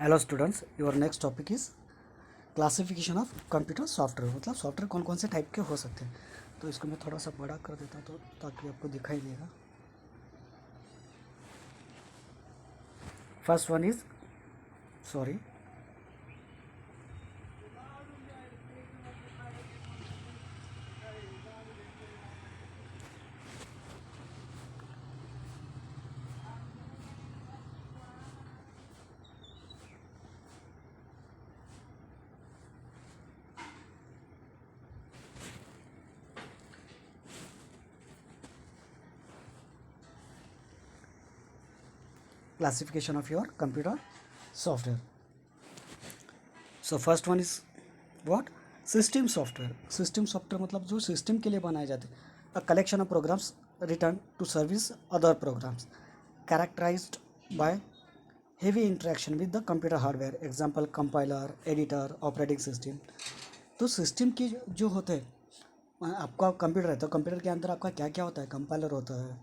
Hello students, your next topic is classification of computer software. मतलब software कौन कौन से टाइप के हो सकते हैं। तो इसको मैं थोड़ा सा बड़ा कर देता हूँ तो ताकि आपको दिखाई देगा। First one is sorry classification of your computer software. So first one is what? System software. System software मतलब जो सिस्टम के लिए बनाए जाते हैं। A collection of programs written to service other programs characterised by heavy interaction with the computer hardware. Example compiler, editor, operating system. तो system की जो होते हैं, आपका कंप्यूटर है तो कंप्यूटर के अंदर आपका क्या क्या होता है? कंपाइलर होता है।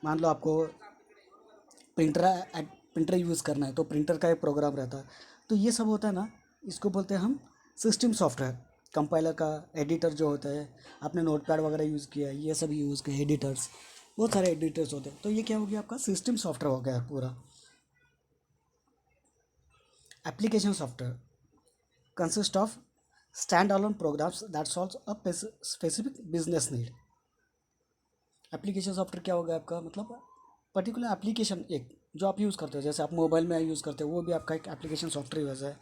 मान लो आपको प्रिंटर प्रिंटर यूज़ करना है तो प्रिंटर का एक प्रोग्राम रहता है। तो ये सब होता है ना, इसको बोलते हैं हम सिस्टम सॉफ्टवेयर। कंपाइलर का एडिटर जो होता है, आपने नोटपैड वगैरह यूज़ किया है, ये सब यूज़ किया एडिटर्स, बहुत सारे एडिटर्स होते हैं। तो ये क्या हो गया? आपका सिस्टम सॉफ्टवेयर हो गया पूरा। Application software consist of standalone programs that solves a specific business need। Application software क्या होगा आपका? मतलब पर्टिकुलर एप्लीकेशन एक जो आप यूज़ करते हो, जैसे आप मोबाइल में यूज़ करते हो, वो भी आपका एक एप्लीकेशन सॉफ्टवेयर वैसा है।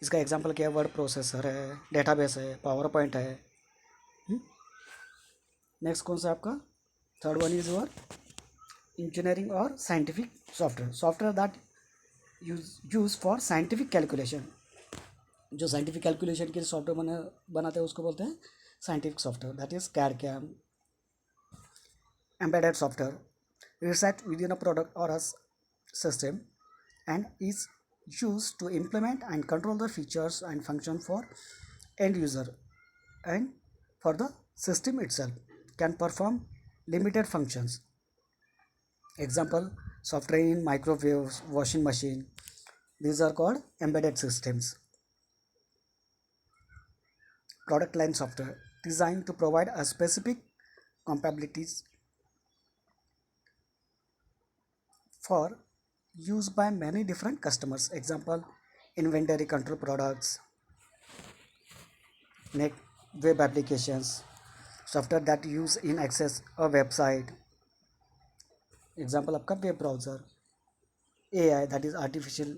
इसका एग्जांपल क्या है? वर्ड प्रोसेसर है, डेटाबेस है, पावर पॉइंट है। नेक्स्ट कौन सा आपका? Third one is your engineering और scientific software. Software that use for scientific calculation. जो साइंटिफिक कैलकुलेशन के सॉफ्टवेयर बनाते हैं उसको बोलते हैं scientific software. That is CAD CAM. Embedded software resides within a product or a system and is used to implement and control the features and function for end user and for the system itself can perform limited functions. Example: software in microwaves, washing machine. These are called embedded systems. Product line software designed to provide a specific compatibilities for use by many different customers. Example: inventory control products, net web applications, software that use in access a website. Example आपका web browser. AI, that is artificial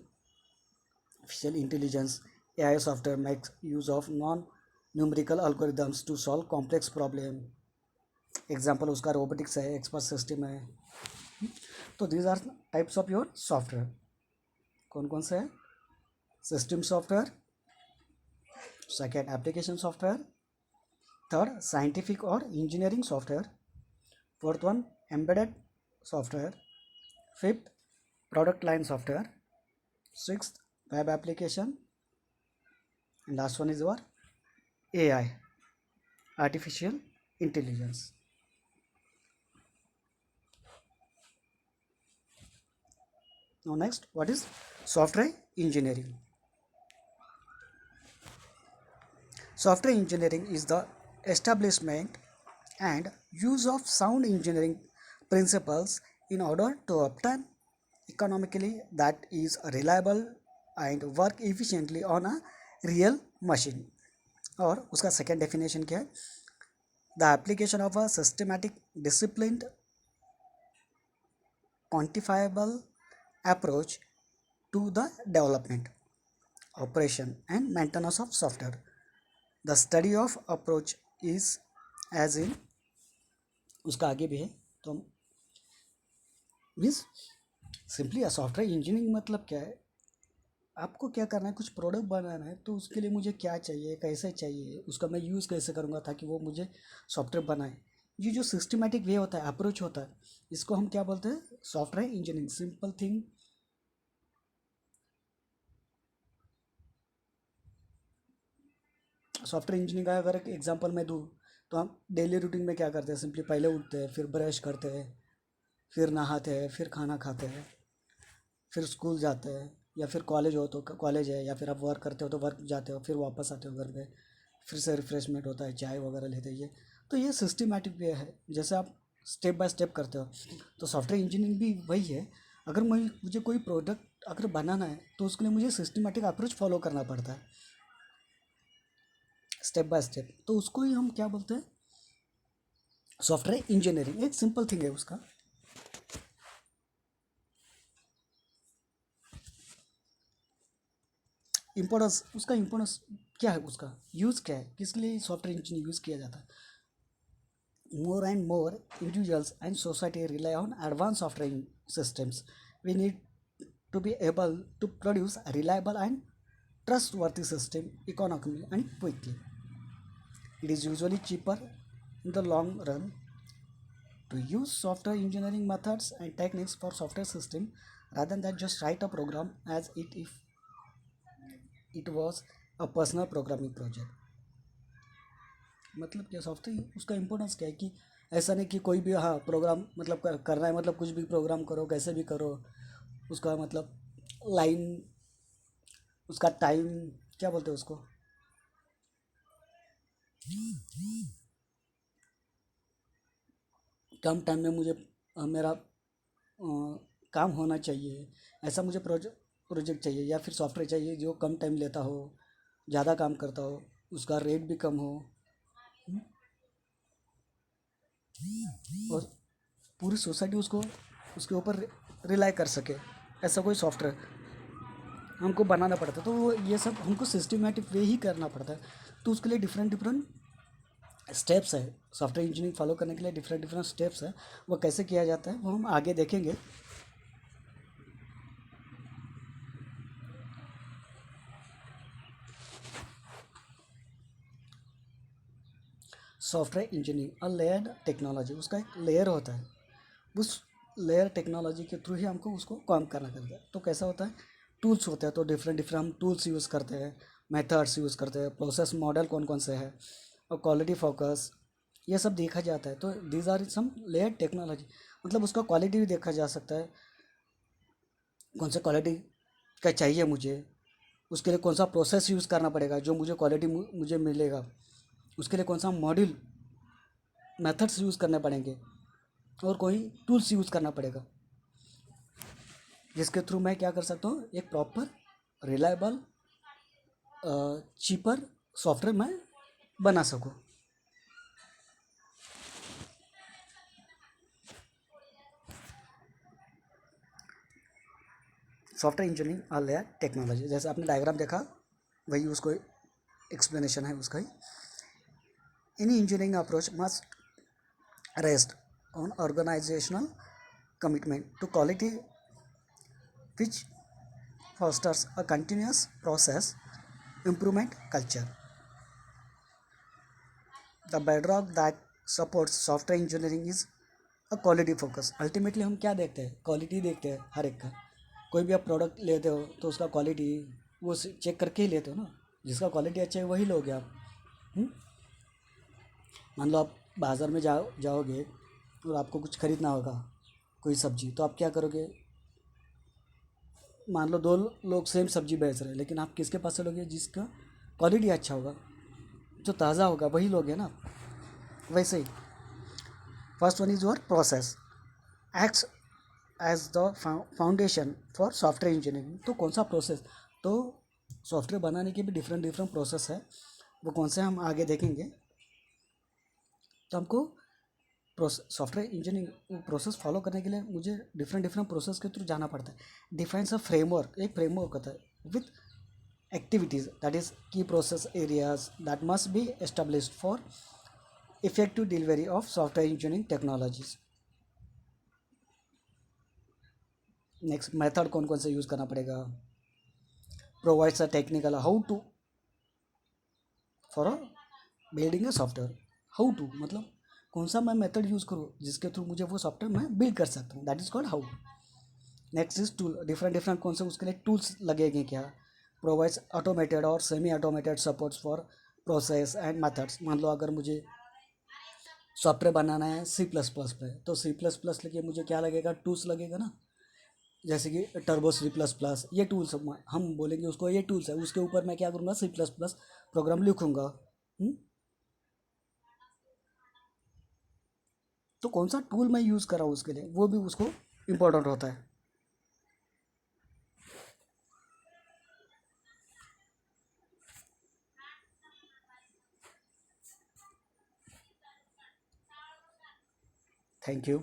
intelligence. AI software makes use of non-numerical algorithms to solve complex problem. Example उसका robotics है, expert system है। तो these are types of your software। कौन कौन से है? System software, second application software, third scientific और engineering software, fourth one embedded software, fifth product line software, sixth web application, and last one is your AI, artificial intelligence. Now next, what is software engineering? Software engineering is the establishment and use of sound engineering principles in order to obtain economically that is reliable and work efficiently on a real machine। और उसका second definition क्या है? The application of a systematic disciplined quantifiable approach to the development, operation and maintenance of software। The study of approach is as in, उसका आगे भी है। तो means simply software engineering मतलब क्या है? आपको क्या करना है? कुछ प्रोडक्ट बनाना है तो उसके लिए मुझे क्या चाहिए, कैसे चाहिए, उसका मैं यूज़ कैसे करूँगा ताकि वो मुझे सॉफ्टवेयर बनाए। ये जो सिस्टमेटिक वे होता है, अप्रोच होता है, इसको हम क्या बोलते हैं? Software engineering. Simple thing. Software engineering का अगर एक एग्जांपल मैं दूँ तो हम डेली रूटीन में क्या करते हैं? सिंपली पहले उठते हैं, फिर ब्रश करते हैं, फिर नहाते हैं, फिर खाना खाते हैं, फिर स्कूल जाते हैं, या फिर कॉलेज हो तो कॉलेज है, या फिर आप वर्क करते हो तो वर्क जाते हो, फिर वापस आते हो घर पे, फिर से रिफ्रेशमेंट होता है, चाय वगैरह लेते हैं। ये तो ये सिस्टमेटिक वे है, जैसे आप स्टेप बाय स्टेप करते हो। तो सॉफ्टवेयर इंजीनियरिंग भी वही है। अगर मुझे कोई प्रोडक्ट अगर बनाना है तो उसके लिए मुझे सिस्टमेटिक अप्रोच फॉलो करना पड़ता है, स्टेप बाय स्टेप। तो उसको ही हम क्या बोलते हैं, सॉफ्टवेयर इंजीनियरिंग। एक सिंपल थिंग है उसका। इम्पोर्टेंस, उसका इम्पोर्टेंस क्या है, उसका यूज़ क्या है, किस लिए सॉफ्टवेयर इंजीनियरिंग यूज़ किया जाता है। More and more individuals and society rely on advanced software systems. We need to be able to produce a reliable and trustworthy system economically and quickly. It is usually cheaper in the long run to use software engineering methods and techniques for software system rather than just write a program as it if it was a personal programming project. मतलब क्या software उसका importance क्या है कि ऐसा नहीं कि कोई भी हाँ प्रोग्राम मतलब करना है, मतलब कुछ भी प्रोग्राम करो, कैसे भी करो। उसका मतलब लाइन, उसका टाइम, क्या बोलते हैं उसको, कम टाइम में मुझे मेरा काम होना चाहिए, ऐसा मुझे प्रोजेक्ट चाहिए, या फिर सॉफ्टवेयर चाहिए जो कम टाइम लेता हो, ज़्यादा काम करता हो, उसका रेट भी कम हो, और पूरी सोसाइटी उसको उसके ऊपर रिलाई कर सके, ऐसा कोई सॉफ्टवेयर हमको बनाना पड़ता है। तो वो ये सब हमको सिस्टमेटिक वे ही करना पड़ता है। तो उसके लिए डिफरेंट डिफरेंट स्टेप्स है, सॉफ्टवेयर इंजीनियरिंग फॉलो करने के लिए डिफरेंट डिफरेंट स्टेप्स है। वो कैसे किया जाता है वो हम आगे देखेंगे। Software engineering a layered technology, उसका एक लेयर होता है, उस लेयर टेक्नोलॉजी के थ्रू ही हमको उसको काम करना करता है। तो कैसा होता है, टूल्स होते हैं, तो डिफरेंट डिफरेंट हम टूल्स यूज़ करते हैं, मेथड्स यूज़ करते हैं, प्रोसेस मॉडल कौन कौन से हैं, और क्वालिटी फोकस, ये सब देखा जाता है। तो these are some layer technology. मतलब उसका क्वालिटी भी देखा जा सकता है, कौन सा क्वालिटी का चाहिए मुझे, उसके लिए कौन सा प्रोसेस यूज़ करना पड़ेगा जो मुझे क्वालिटी मुझे मिलेगा, उसके लिए कौन सा मॉड्यूल मेथड्स यूज़ करने पड़ेंगे, और कोई टूल्स यूज़ करना पड़ेगा जिसके थ्रू मैं क्या कर सकता हूँ, एक प्रॉपर रिलायबल चीपर सॉफ्टवेयर मैं बना सकूँ। Software engineering a layer technology, जैसे आपने डायग्राम देखा वही उसको एक्सप्लेनेशन है उसका ही। Any engineering approach must rest on organisational commitment to quality which fosters a continuous process improvement culture. The bedrock that supports software engineering is a quality focus. Ultimately हम क्या देखते हैं, क्वालिटी देखते हैं हर एक का। कोई भी आप प्रोडक्ट लेते हो तो उसका क्वालिटी वो चेक करके ही लेते हो ना, जिसका क्वालिटी अच्छा है वही लोगे आप। मान लो आप बाज़ार में जाओगे और आपको कुछ ख़रीदना होगा, कोई सब्ज़ी, तो आप क्या करोगे, मान लो दो लोग सेम सब्जी बेच रहे हैं, लेकिन आप किसके पास से लोगे, जिसका क्वालिटी अच्छा होगा, जो ताज़ा होगा वही लोगे ना। वैसे ही first one is your process acts as the foundation for software engineering. तो कौन सा प्रोसेस, तो सॉफ्टवेयर बनाने के भी डिफरेंट डिफरेंट प्रोसेस है, वो कौन से हम आगे देखेंगे। तो हमको सॉफ्टवेयर इंजीनियरिंग प्रोसेस फॉलो करने के लिए मुझे डिफरेंट डिफरेंट प्रोसेस के थ्रू जाना पड़ता है। डिफाइंस अ फ्रेमवर्क, एक फ्रेमवर्क होता है with activities, that is key process areas that must be established for effective delivery of software engineering technologies. Next method कौन कौन से यूज़ करना पड़ेगा, provides a technical how to for a building a software. How to मतलब कौन सा मैं method use करूँ जिसके थ्रू मुझे वो सॉफ्टवेयर मैं बिल्ड कर सकता हूँ, that is called how. Next is tool, different different कौन से उसके लिए टूल्स लगेंगे क्या, प्रोवाइड्स ऑटोमेटेड और semi automated supports for process and methods. मान लो अगर मुझे सॉफ्टवेयर बनाना है C++ पे, तो C++ लेके मुझे क्या लगेगा, टूल्स लगेगा ना, जैसे कि टर्बो सी प्लस प्लस, ये टूल्स हम बोलेंगे उसको ये टूल्स है, उसके ऊपर मैं क्या करूँगा, सी प्लस प्लस प्रोग्राम लिखूँगा। तो कौन सा टूल मैं यूज़ कर रहा हूँ उसके लिए, वो भी उसको इम्पोर्टेंट होता है। Thank you.